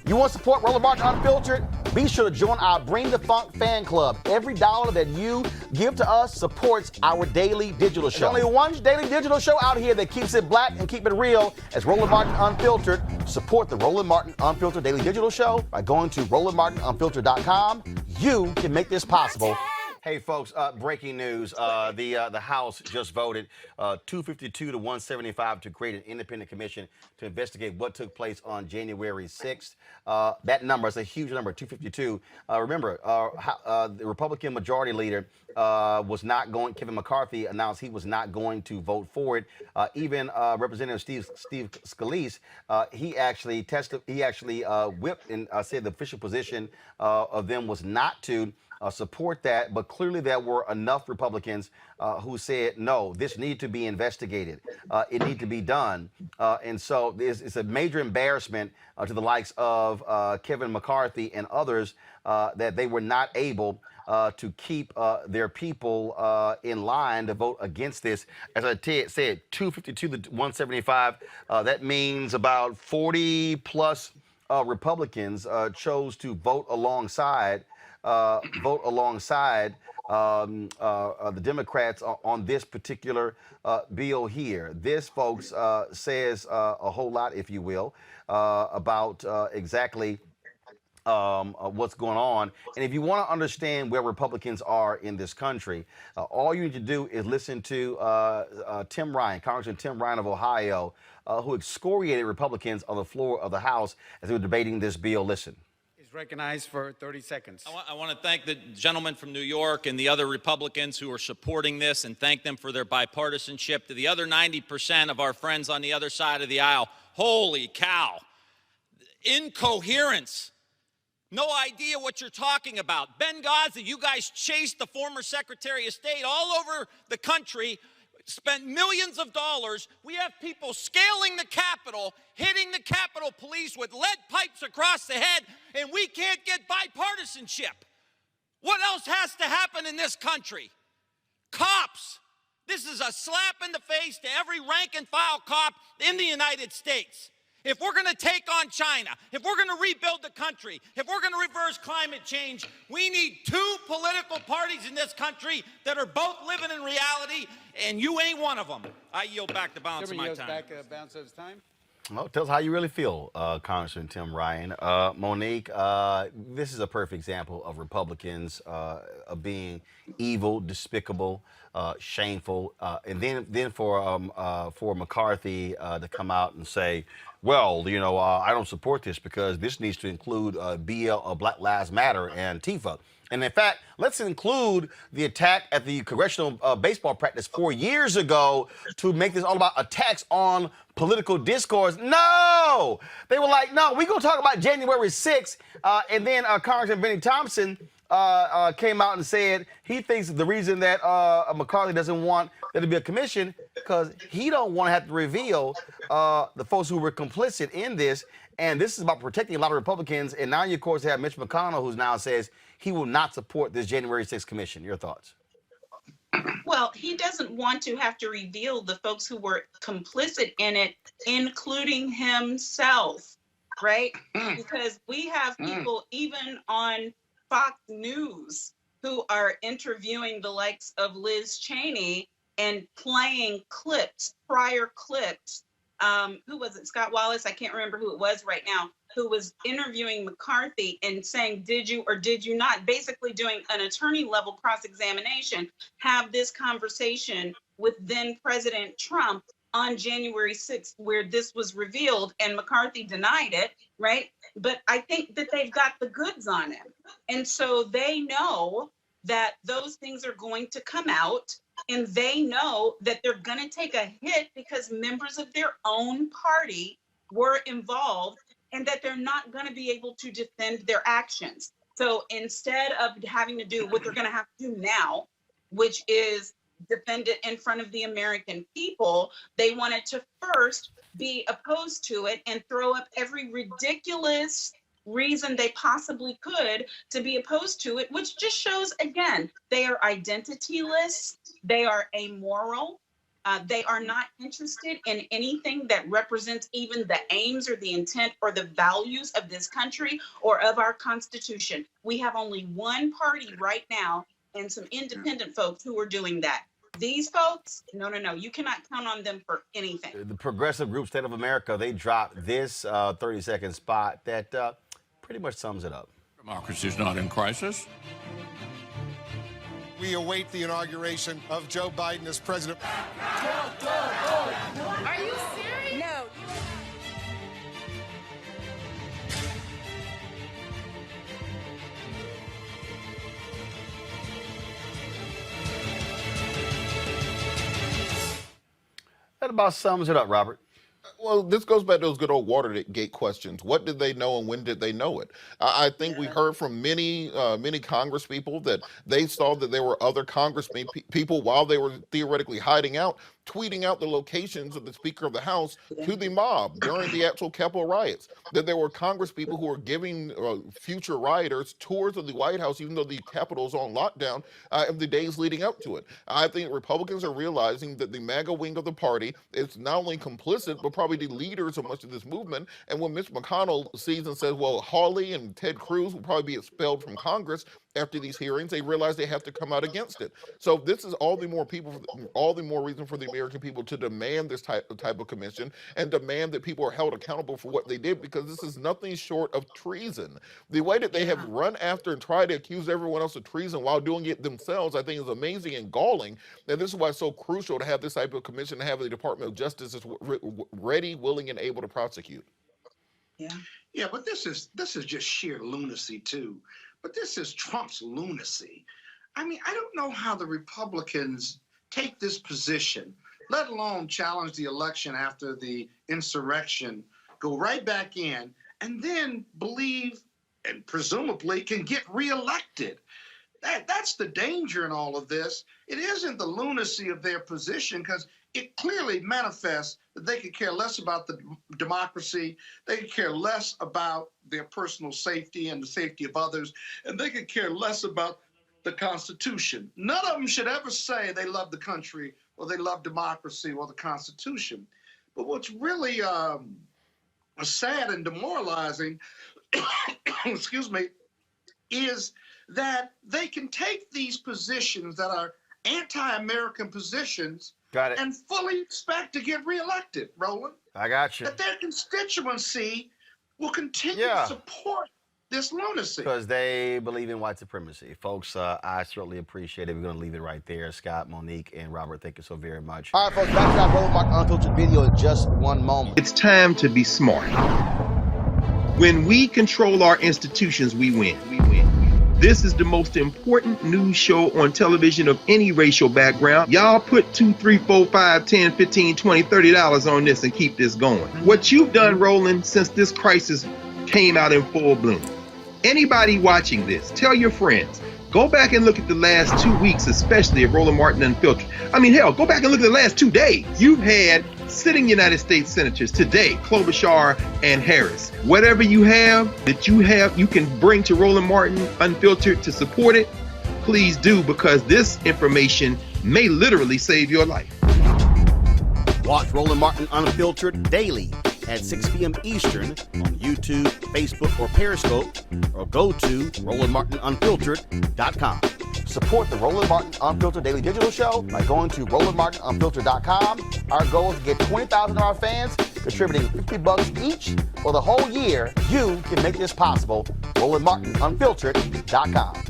You want to support Roland Martin Unfiltered? Be sure to join our Bring the Funk fan club. Every dollar that you give to us supports our daily digital show. There's only one daily digital show out here that keeps it black and keep it real as Roland Martin Unfiltered. Support the Roland Martin Unfiltered daily digital show by going to RolandMartinUnfiltered.com. You can make this possible. Hey, folks, breaking news. The House just voted 252 to 175 to create an independent commission to investigate what took place on January 6th. That number is a huge number, 252. Remember, the Republican majority leader was not going, Kevin McCarthy announced he was not going to vote for it. Even Representative Steve Scalise, he actually whipped and said the official position of them was not to support that, but clearly there were enough Republicans who said, no, this needs to be investigated. It needs to be done. And so it's a major embarrassment to the likes of Kevin McCarthy and others that they were not able to keep their people in line to vote against this. As I said, 252 to 175, that means about 40 plus Republicans chose to vote alongside the Democrats on this particular bill here. This, folks, says a whole lot, if you will, about exactly what's going on. And if you want to understand where Republicans are in this country, all you need to do is listen to Tim Ryan, Congressman Tim Ryan of Ohio, who excoriated Republicans on the floor of the House as they were debating this bill. Listen. Recognized for 30 seconds. I want to thank the gentleman from New York and the other Republicans who are supporting this and thank them for their bipartisanship. To the other 90% of our friends on the other side of the aisle, holy cow. Incoherence. No idea what you're talking about. Benghazi, you guys chased the former Secretary of State all over the country, spent millions of dollars. We have people scaling the Capitol, hitting the Capitol Police with lead pipes across the head, and we can't get bipartisanship. What else has to happen in this country? Cops. This is a slap in the face to every rank and file cop in the United States. If we're going to take on China, if we're going to rebuild the country, if we're going to reverse climate change, we need two political parties in this country that are both living in reality, and you ain't one of them. I yield back the balance of my time. Balance of his time. Well, tell us how you really feel, Congressman Tim Ryan. Monique, this is a perfect example of Republicans of being evil, despicable, shameful, and then for McCarthy to come out and say, well, you know, I don't support this because this needs to include Black Lives Matter and Antifa. And in fact, let's include the attack at the congressional baseball practice 4 years ago to make this all about attacks on political discourse. No! They were like, no, we're going to talk about January 6th. And then Congressman Bennie Thompson came out and said he thinks the reason that McCarthy doesn't want there to be a commission because he don't want to have to reveal the folks who were complicit in this. And this is about protecting a lot of Republicans. And now you, of course, have Mitch McConnell, who now says he will not support this January 6th commission. Your thoughts? Well, he doesn't want to have to reveal the folks who were complicit in it, including himself, right? Because we have people even on Fox News who are interviewing the likes of Liz Cheney and playing clips, prior clips. Who was it? Scott Wallace? I can't remember who it was right now, who was interviewing McCarthy and saying, did you or did you not, basically doing an attorney level cross-examination, have this conversation with then President Trump on January 6th, where this was revealed, and McCarthy denied it, right? But I think that they've got the goods on him. And so they know that those things are going to come out, and they know that they're going to take a hit because members of their own party were involved, and that they're not going to be able to defend their actions. So instead of having to do what they're going to have to do now, which is defend it in front of the American people, they wanted to first be opposed to it and throw up every ridiculous reason they possibly could to be opposed to it, which just shows, again, they are identityless, they are amoral, They are not interested in anything that represents even the aims or the intent or the values of this country or of our Constitution. We have only one party right now and some independent folks who are doing that. These folks, no. You cannot count on them for anything. The progressive group State of America, they dropped this 30-second spot that pretty much sums it up. Democracy is not in crisis. We await the inauguration of Joe Biden as president. Are you serious? No. That about sums it up, Robert. Well, this goes back to those good old Watergate questions. What did they know and when did they know it? I think we heard from many Congress people that they saw that there were other Congressmen people while they were theoretically hiding out, tweeting out the locations of the Speaker of the House to the mob during the actual Capitol riots, that there were Congress people who were giving future rioters tours of the White House, even though the Capitol is on lockdown, in the days leading up to it. I think Republicans are realizing that the MAGA wing of the party is not only complicit, but probably the leaders of much of this movement. And when Mitch McConnell sees and says, well, Hawley and Ted Cruz will probably be expelled from Congress after these hearings, they realize they have to come out against it. So this is all the more reason for the American people to demand this type of commission and demand that people are held accountable for what they did, because this is nothing short of treason. The way that they have run after and tried to accuse everyone else of treason while doing it themselves, I think is amazing and galling. And this is why it's so crucial to have this type of commission, to have the Department of Justice is ready, willing, and able to prosecute. Yeah, but this is just sheer lunacy too. But this is Trump's lunacy. I mean, I don't know how the Republicans take this position, let alone challenge the election after the insurrection, go right back in, and then believe and presumably can get reelected. That's the danger in all of this. It isn't the lunacy of their position, because it clearly manifests that they could care less about the democracy, they could care less about their personal safety and the safety of others, and they could care less about the Constitution. None of them should ever say they love the country or they love democracy or the Constitution. But what's really sad and demoralizing, excuse me, is that they can take these positions that are anti-American positions and fully expect to get reelected, Roland. I got you. That their constituency will continue to support this lunacy. Because they believe in white supremacy. Folks, I certainly appreciate it. We're going to leave it right there. Scott, Monique, and Robert, thank you so very much. All right, folks, back to that Roland Martin Unfiltered video in just one moment. It's time to be smart. When we control our institutions, we win. This is the most important news show on television of any racial background. Y'all put $2, $3, $4, $5, $10, $15, $20, $30 on this and keep this going. What you've done, Roland, since this crisis came out in full bloom. Anybody watching this, tell your friends. Go back and look at the last 2 weeks, especially of Roland Martin Unfiltered. I mean, hell, go back and look at the last 2 days. You've had sitting United States senators today, Klobuchar and Harris. Whatever you have that you can bring to Roland Martin Unfiltered to support it, please do, because this information may literally save your life. Watch Roland Martin Unfiltered daily at 6 p.m. Eastern on YouTube, Facebook, or Periscope, or go to RolandMartinUnfiltered.com. Support the Roland Martin Unfiltered Daily Digital Show by going to RolandMartinUnfiltered.com. Our goal is to get 20,000 of our fans contributing $50 each for the whole year. You can make this possible. RolandMartinUnfiltered.com.